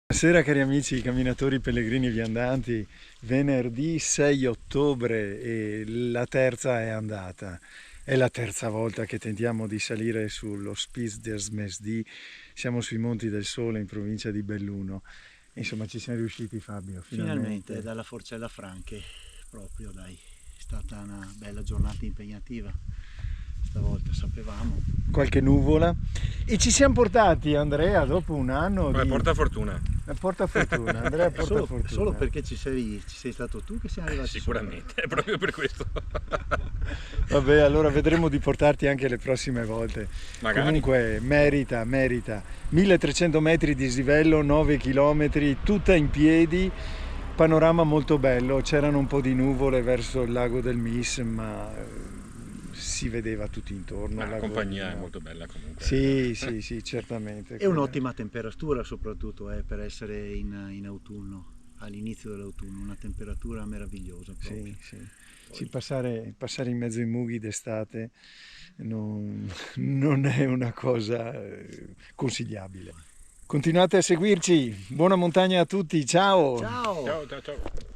Buonasera cari amici camminatori, pellegrini, viandanti, venerdì 6 ottobre e la terza è andata. È la terza volta che tentiamo di salire sullo Spiz des Mesdi, siamo sui Monti del Sole in provincia di Belluno. Insomma ci siamo riusciti Fabio, Finalmente finalmente. dalla Forcella Franche, proprio dai, è stata una bella giornata impegnativa, stavolta sapevamo. Qualche nuvola e ci siamo portati Andrea dopo un anno Come di... porta fortuna. Porta fortuna, Andrea porta Solo fortuna. perché ci sei stato tu che siamo arrivati Sicuramente, è proprio per questo. Vabbè, allora vedremo di portarti anche le prossime volte. Magari. Comunque merita, merita. 1300 metri di dislivello, 9 km, tutta in piedi, panorama molto bello. C'erano un po' di nuvole verso il lago del Mis, ma si vedeva tutto intorno. Ma la compagnia è Lagorino. molto bella comunque. Sì, sì, sì, certamente. e un'ottima temperatura soprattutto per essere in autunno, all'inizio dell'autunno, una temperatura meravigliosa proprio. Sì, sì. Sì, passare in mezzo ai mughi d'estate non è una cosa consigliabile. Continuate a seguirci, buona montagna a tutti, ciao! Ciao! Ciao ciao ciao.